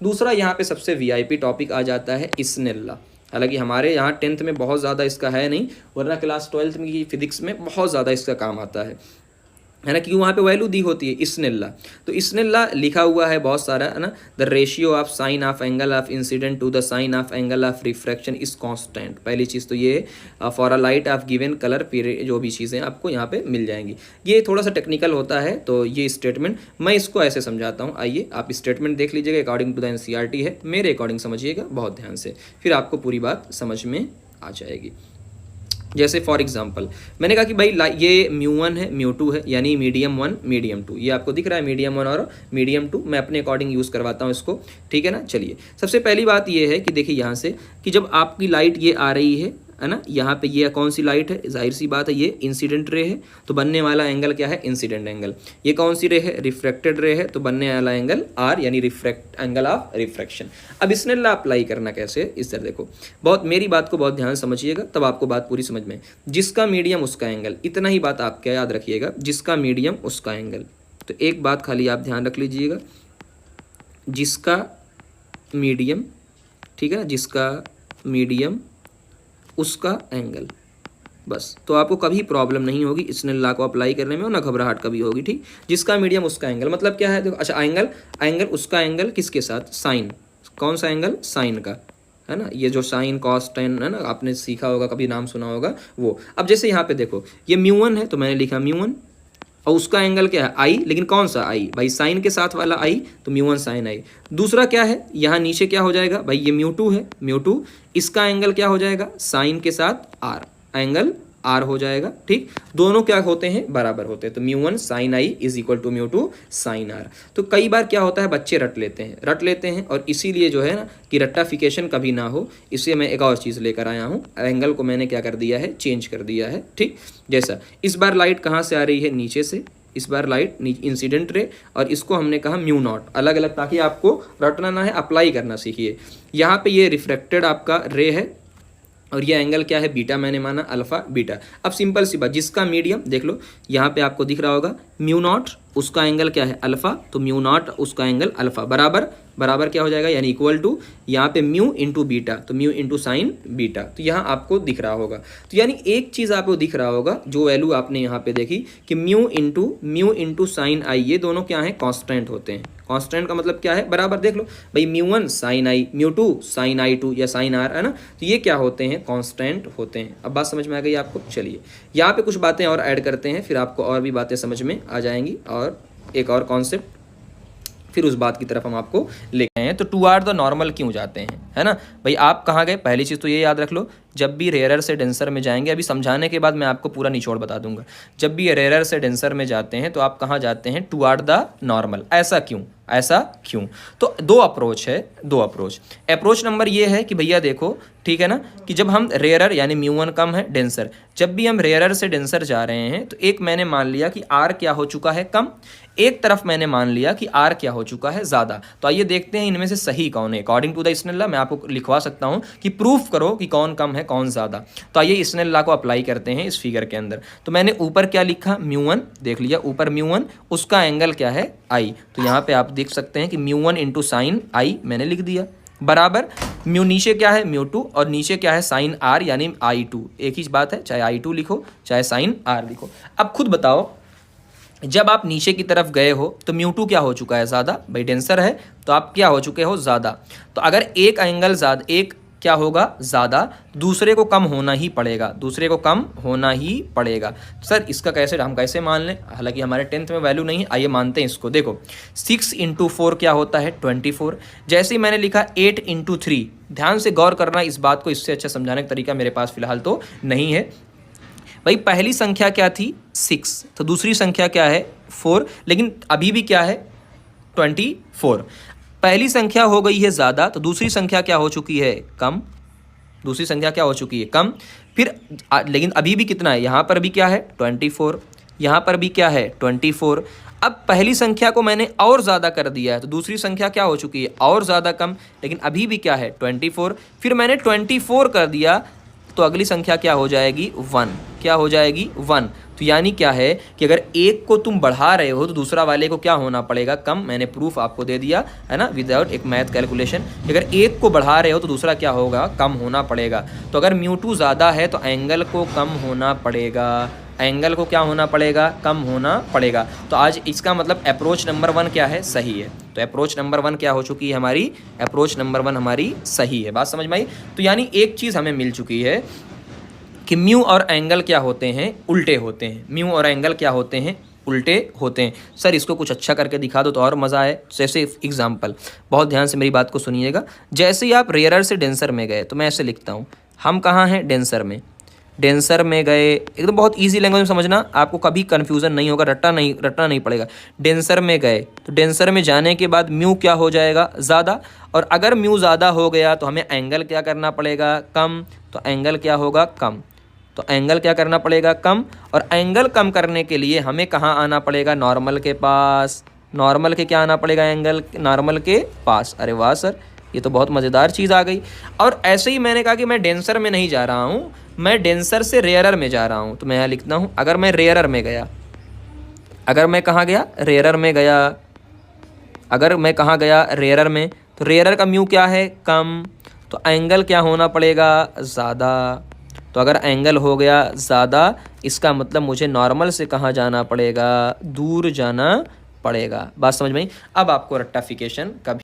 दूसरा यहाँ पे सबसे वीआईपी टॉपिक आ जाता है स्नेल लॉ। हालांकि हमारे यहाँ 10th में बहुत ज़्यादा इसका है नहीं, वरना क्लास 12th में की फिजिक्स में बहुत ज़्यादा इसका काम आता है ना, क्योंकि वहाँ पे वैल्यू दी होती है स्नेल लॉ। तो स्नेल लॉ लिखा हुआ है बहुत सारा, है ना, the ratio of sine of angle of incident to the sine of angle of refraction is constant. पहली चीज़ तो ये for a light of given colour period, जो भी चीज़ें आपको यहाँ पे मिल जाएंगी। ये थोड़ा सा टेक्निकल होता है, तो ये स्टेटमेंट मैं इसको ऐसे समझाता हूँ। आइए आप स्टेटमेंट देख लीजिएगा, अकॉर्डिंग टू द एनसीईआरटी है, मेरे अकॉर्डिंग समझिएगा बहुत ध्यान से, फिर आपको पूरी बात समझ में आ जाएगी। जैसे फॉर एग्जांपल मैंने कहा कि भाई ये μ1 है μ2 है, यानी मीडियम 1 मीडियम 2, ये आपको दिख रहा है मीडियम 1 और मीडियम 2। मैं अपने अकॉर्डिंग यूज़ करवाता हूँ इसको, ठीक है ना। चलिए सबसे पहली बात ये है कि देखिए यहाँ से कि जब आपकी लाइट ये आ रही है ना, यहाँ पे ये कौन सी लाइट है, जाहिर सी बात है ये इंसिडेंट रे है, तो बनने वाला एंगल क्या है, इंसिडेंट एंगल। ये कौन सी रे है, रिफ्रैक्टेड रे है, तो बनने वाला एंगल आर, यानी रिफ्रैक्ट एंगल ऑफ रिफ्रैक्शन। अब स्नेल लॉ अप्लाई करना कैसे, इस तरह देखो, बहुत मेरी बात को बहुत ध्यान समझिएगा, तब आपको बात पूरी समझ में। जिसका मीडियम उसका एंगल, इतना ही बात आप क्या याद रखिएगा, जिसका मीडियम उसका एंगल। तो एक बात खाली आप ध्यान रख लीजिएगा, जिसका मीडियम, ठीक है ना, जिसका मीडियम उसका एंगल, बस। तो आपको कभी प्रॉब्लम नहीं होगी स्नेल लॉ को अप्लाई करने में, और ना घबराहट कभी होगी, ठीक। जिसका मीडियम उसका एंगल मतलब क्या है, देखो, अच्छा एंगल उसका एंगल किसके साथ, साइन, कौन सा एंगल, साइन का, है ना। ये जो साइन कॉस टेन है ना, आपने सीखा होगा, कभी नाम सुना होगा वो। अब जैसे यहाँ पे देखो ये μ1 है, तो मैंने लिखा μ1, और उसका एंगल क्या है, आई, लेकिन कौन सा आई, भाई साइन के साथ वाला आई, तो μ1 साइन आई। दूसरा क्या है, यहाँ नीचे क्या हो जाएगा, भाई ये μ2 है, μ2, इसका एंगल क्या हो जाएगा, साइन के साथ आर, एंगल आर हो जाएगा, ठीक। दोनों क्या होते हैं, बराबर होते हैं, तो μ1 sine i is equal to μ2 sine r. तो कई बार क्या होता है, बच्चे रट लेते हैं, और इसीलिए जो है ना कि रट्टाफिकेशन कभी ना हो, इसलिए मैं एक और चीज़ लेकर आया हूँ, एंगल को मैंने क्या कर दिया है, चेंज कर दिया है, ठीक। जैसा इस बार लाइट कहाँ से आ रही है, नीचे से, इस बार लाइट इंसिडेंट रे, और इसको हमने कहा μ0, अलग अलग, ताकि आपको रटना ना है, अप्लाई करना सीखिए। यहाँ पे ये रिफ्रैक्टेड आपका रे है, और ये एंगल क्या है, बीटा मैंने माना, अल्फा बीटा। अब सिंपल सी बात, जिसका मीडियम देख लो, यहाँ पे आपको दिख रहा होगा μ0, उसका एंगल क्या है, अल्फा, तो μ0 उसका एंगल अल्फा, बराबर क्या हो जाएगा, यानी इक्वल टू, यहाँ पे म्यू इंटू बीटा, तो म्यू इंटू साइन बीटा। तो यहाँ आपको दिख रहा होगा, तो यानी एक चीज़ आपको दिख रहा होगा, जो वैल्यू आपने यहाँ पे देखी कि म्यू इंटू साइन आई, ये दोनों क्या है, कांस्टेंट होते हैं। कांस्टेंट का मतलब क्या है, बराबर देख लो भाई, μ1 साइन आई, μ2 साइन आई2 या साइन आर, है ना, तो ये क्या होते हैं, कांस्टेंट होते हैं। अब बात समझ में आ गई आपको। चलिए यहाँ पे कुछ बातें और ऐड करते हैं, फिर आपको और भी बातें समझ में आ जाएंगी, और एक और कॉन्सेप्ट, फिर उस बात की तरफ हम आपको ले गए हैं। तो टुवर्ड द नॉर्मल क्यों जाते हैं, है ना भाई, आप कहाँ गए, पहली चीज़ तो ये याद रख लो, जब भी रेयरर से डेंसर में जाएंगे, अभी समझाने के बाद मैं आपको पूरा निचोड़ बता दूंगा, जब भी रेयरर से डेंसर में जाते हैं तो आप कहाँ जाते हैं, टुवर्ड द नॉर्मल। ऐसा क्यों, तो दो अप्रोच है, अप्रोच नंबर ये है कि भैया देखो, ठीक है ना, कि जब हम रेयरर यानी μ1 कम है, डेंसर, जब भी हम रेयरर से डेंसर जा रहे हैं, तो एक मैंने मान लिया कि r क्या हो चुका है, कम, एक तरफ मैंने मान लिया कि r क्या हो चुका है, ज़्यादा। तो आइए देखते हैं इनमें से सही कौन है। According to the Snell law मैं आपको लिखवा सकता हूँ कि प्रूफ करो कि कौन कम है कौन ज़्यादा। तो आइए स्नेल लॉ को अप्लाई करते हैं इस फिगर के अंदर। तो मैंने ऊपर क्या लिखा, μ1, देख लिया, ऊपर μ1, उसका एंगल क्या है, i। तो यहाँ पे आप देख सकते हैं कि μ1 इंटू साइन आई मैंने लिख दिया, बराबर म्यू नीचे क्या है, μ2, और नीचे क्या है, साइन आर यानी i2। एक ही बात है, चाहे i2 लिखो चाहे साइन आर लिखो। अब खुद बताओ, जब आप नीचे की तरफ गए हो तो μ2 क्या हो चुका है, ज़्यादा, भाई डेंसर है तो आप क्या हो चुके हो, ज़्यादा। तो अगर एक एंगल ज़्यादा, एक क्या होगा, ज़्यादा, दूसरे को कम होना ही पड़ेगा, सर इसका हम कैसे मान लें, हालांकि हमारे 10th में वैल्यू नहीं है, आइए मानते हैं इसको। देखो 6 इंटू 4 क्या होता है, 24। जैसे ही मैंने लिखा 8 इंटू 3, ध्यान से गौर करना इस बात को, इससे अच्छा समझाने का तरीका मेरे पास फिलहाल तो नहीं है। भाई पहली संख्या क्या थी, 6, तो दूसरी संख्या क्या है, 4, लेकिन अभी भी क्या है, 24। पहली संख्या हो गई है ज़्यादा, तो दूसरी संख्या क्या हो चुकी है, कम, फिर लेकिन अभी भी कितना है, यहाँ पर भी क्या है, 24, यहाँ पर भी क्या है, 24। अब पहली संख्या को मैंने और ज़्यादा कर दिया है, तो दूसरी संख्या क्या हो चुकी है, और ज़्यादा कम, लेकिन अभी भी क्या है, 24। फिर मैंने 24 कर दिया, तो अगली संख्या क्या हो जाएगी, 1, क्या हो जाएगी, 1। तो यानी क्या है कि अगर एक को तुम बढ़ा रहे हो तो दूसरा वाले को क्या होना पड़ेगा, कम। मैंने प्रूफ आपको दे दिया है ना, विदाउट एक मैथ कैलकुलेशन। अगर एक को बढ़ा रहे हो तो दूसरा क्या होगा, कम होना पड़ेगा। तो अगर μ2 ज़्यादा है तो एंगल को कम होना पड़ेगा, एंगल को क्या होना पड़ेगा, कम होना पड़ेगा। तो आज इसका मतलब अप्रोच नंबर 1 क्या है, सही है। तो अप्रोच नंबर 1 क्या हो चुकी है हमारी, अप्रोच नंबर 1 हमारी सही है। बात समझ में आई। तो यानी एक चीज़ हमें मिल चुकी है कि म्यू और एंगल क्या होते हैं, उल्टे होते हैं। म्यू और एंगल क्या होते हैं, उल्टे होते हैं। सर इसको कुछ अच्छा करके दिखा दो तो और मज़ा आए। जैसे एग्जाम्पल, बहुत ध्यान से मेरी बात को सुनिएगा। जैसे ही आप रेयरर से डेंसर में गए तो मैं ऐसे लिखता हूँ, हम कहाँ हैं, डेंसर में। डेंसर में गए, एकदम बहुत इजी लैंग्वेज में समझना, आपको कभी कन्फ्यूज़न नहीं होगा, रटना नहीं पड़ेगा। डेंसर में गए तो डेंसर में जाने के बाद म्यू क्या हो जाएगा, ज़्यादा। और अगर म्यू ज़्यादा हो गया तो हमें एंगल क्या करना पड़ेगा, कम। तो एंगल क्या होगा, कम। तो एंगल क्या करना पड़ेगा, कम। और एंगल कम करने के लिए हमें कहाँ आना पड़ेगा, नॉर्मल के पास। नॉर्मल के क्या आना पड़ेगा, एंगल नॉर्मल के पास। अरे वाह सर, ये तो बहुत मज़ेदार चीज़ आ गई। और ऐसे ही मैंने कहा कि मैं डेंसर में नहीं जा रहा हूँ, मैं डेंसर से रेयरर में जा रहा हूँ। तो मैं यहाँ लिखता हूँ, अगर मैं रेयरर में गया, अगर मैं कहाँ गया, रेयरर में गया, अगर मैं कहाँ गया, रेयरर में, तो रेयरर का म्यू क्या है, कम। तो एंगल क्या होना पड़ेगा, ज़्यादा। तो अगर एंगल हो गया ज़्यादा, इसका मतलब मुझे नॉर्मल से कहाँ जाना पड़ेगा, दूर जाना पड़ेगा। बात समझ में आई। अब आपको रेक्टिफिकेशन कभी